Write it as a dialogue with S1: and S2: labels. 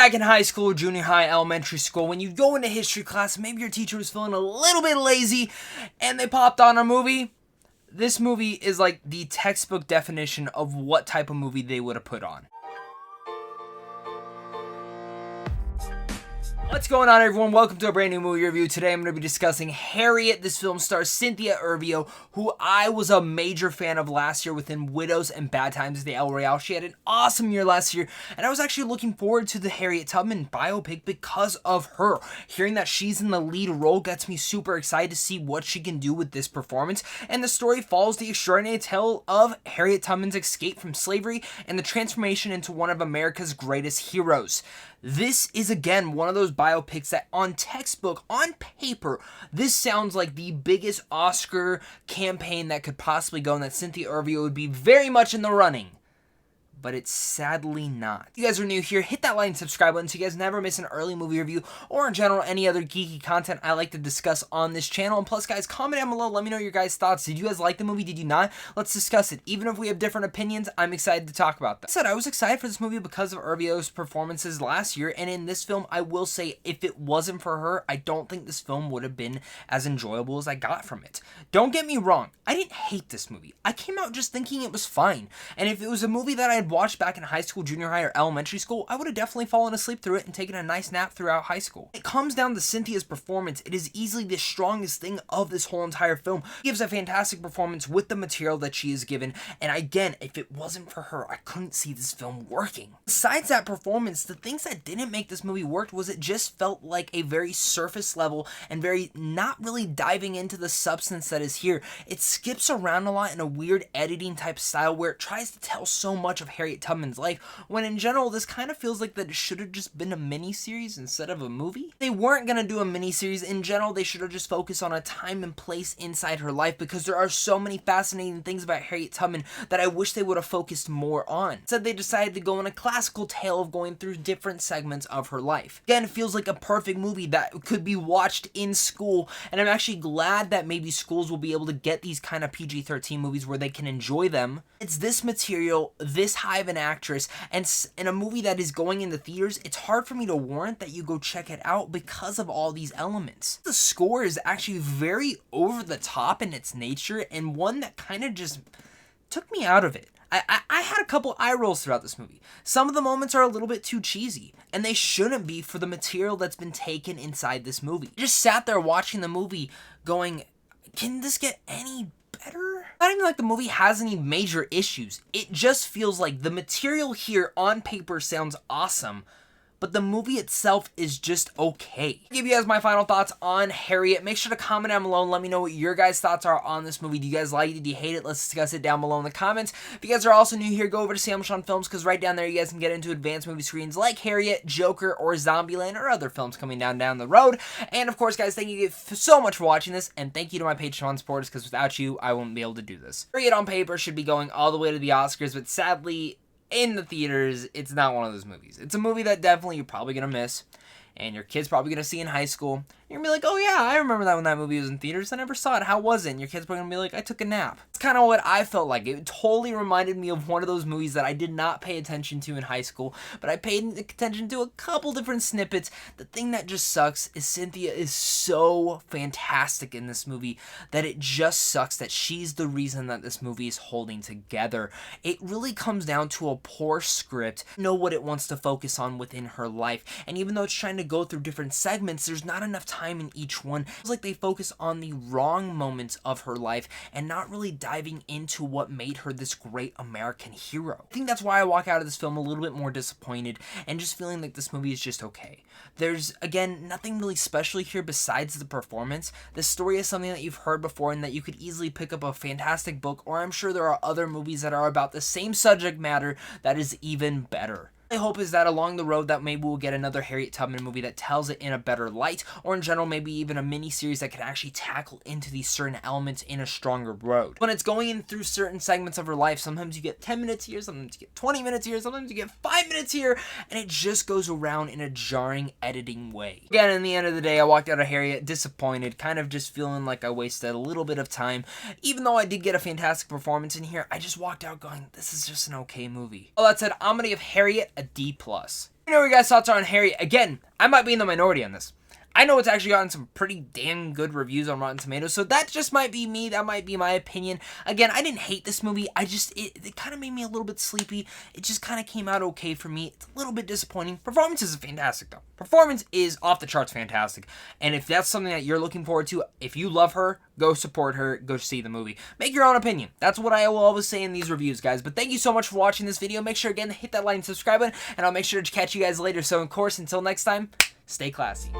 S1: Back in high school, junior high, elementary school, when you go into history class, maybe your teacher was feeling a little bit lazy and they popped on a movie. This movie is like the textbook definition of what type of movie they would have put on. What's going on, everyone? Welcome to a brand new movie review. Today I'm going to be discussing Harriet. This film stars Cynthia Erivo, who I was a major fan of last year within Widows and Bad Times at the El Royale. She had an awesome year last year, and I was actually looking forward to the Harriet Tubman biopic because of her. Hearing that she's in the lead role gets me super excited to see what she can do with this performance, and the story follows the extraordinary tale of Harriet Tubman's escape from slavery and the transformation into one of America's greatest heroes. This is, again, one of those biopics that on textbook, on paper, this sounds like the biggest Oscar campaign that could possibly go, and that Cynthia Erivo would be very much in the running. But it's sadly not. If you guys are new here, hit that like and subscribe button so you guys never miss an early movie review or in general any other geeky content I like to discuss on this channel. And plus, guys, comment down below, let me know your guys' thoughts. Did you guys like the movie? Did you not? Let's discuss it. Even if we have different opinions, I'm excited to talk about that. Like I said, I was excited for this movie because of Erivo's performances last year, and in this film, I will say, if it wasn't for her, I don't think this film would have been as enjoyable as I got from it. Don't get me wrong, I didn't hate this movie. I came out just thinking it was fine, and if it was a movie that I had watched back in high school, junior high, or elementary school, I would have definitely fallen asleep through it and taken a nice nap throughout high school. It comes down to Cynthia's performance. It is easily the strongest thing of this whole entire film. She gives a fantastic performance with the material that she is given, and again, if it wasn't for her, I couldn't see this film working. Besides that performance, the things that didn't make this movie work was it just felt like a very surface level and very not really diving into the substance that is here. It skips around a lot in a weird editing type style where it tries to tell so much of Harriet Tubman's life, when in general this kind of feels like that it should have just been a mini-series instead of a movie. They weren't gonna do a mini-series. In general, they should have just focused on a time and place inside her life, because there are so many fascinating things about Harriet Tubman that I wish they would have focused more on. Instead, they decided to go on a classical tale of going through different segments of her life. Again, it feels like a perfect movie that could be watched in school, and I'm actually glad that maybe schools will be able to get these kind of PG-13 movies where they can enjoy them. It's this material, this high of an actress, and in a movie that is going into theaters, it's hard for me to warrant that you go check it out because of all these elements. The score is actually very over the top in its nature, and one that kind of just took me out of it. I had a couple eye rolls throughout this movie. Some of the moments are a little bit too cheesy, and they shouldn't be for the material that's been taken inside this movie. I just sat there watching the movie going, can this get any better? Not even like the movie has any major issues. It just feels like the material here on paper sounds awesome, but the movie itself is just okay. I'll give you guys my final thoughts on Harriet. Make sure to comment down below and let me know what your guys' thoughts are on this movie. Do you guys like it? Do you hate it? Let's discuss it down below in the comments. If you guys are also new here, go over to Samsung Films, because right down there you guys can get into advanced movie screens like Harriet, Joker, or Zombieland, or other films coming down the road. And of course, guys, thank you so much for watching this, and thank you to my Patreon supporters, because without you, I wouldn't be able to do this. Harriet on paper should be going all the way to the Oscars, but sadly, in the theaters, it's not one of those movies. It's a movie that definitely you're probably going to miss, and your kid's probably going to see in high school. You're going to be like, oh yeah, I remember that when that movie was in theaters. I never saw it. How was it? And your kid's probably going to be like, I took a nap. It's kind of what I felt like. It totally reminded me of one of those movies that I did not pay attention to in high school, but I paid attention to a couple different snippets. The thing that just sucks is Cynthia is so fantastic in this movie that it just sucks that she's the reason that this movie is holding together. It really comes down to a poor script, know what it wants to focus on within her life, and even though it's trying to go through different segments, there's not enough time in each one. It's like they focus on the wrong moments of her life and not really diving into what made her this great American hero. I think that's why I walk out of this film a little bit more disappointed and just feeling like this movie is just okay. There's, again, nothing really special here besides the performance. The story is something that you've heard before and that you could easily pick up a fantastic book, or I'm sure there are other movies that are about the same subject matter that is even better. My hope is that along the road that maybe we'll get another Harriet Tubman movie that tells it in a better light, or in general maybe even a mini-series that can actually tackle into these certain elements in a stronger road. When it's going in through certain segments of her life, sometimes you get 10 minutes here, sometimes you get 20 minutes here, sometimes you get 5 minutes here, and it just goes around in a jarring editing way. Again, in the end of the day, I walked out of Harriet disappointed, kind of just feeling like I wasted a little bit of time. Even though I did get a fantastic performance in here, I just walked out going, this is just an okay movie. All that said, I'm gonna give Harriet a D+. Let me know what your guys' thoughts are on Harriet. Again, I might be in the minority on this. I know it's actually gotten some pretty damn good reviews on Rotten Tomatoes, so that just might be me. That might be my opinion. Again, I didn't hate this movie. It kind of made me a little bit sleepy. It just kind of came out okay for me. It's a little bit disappointing. Performance is fantastic, though. Performance is off the charts fantastic. And if that's something that you're looking forward to, if you love her, go support her. Go see the movie. Make your own opinion. That's what I will always say in these reviews, guys. But thank you so much for watching this video. Make sure, again, to hit that like and subscribe button, and I'll make sure to catch you guys later. So, of course, until next time, stay classy.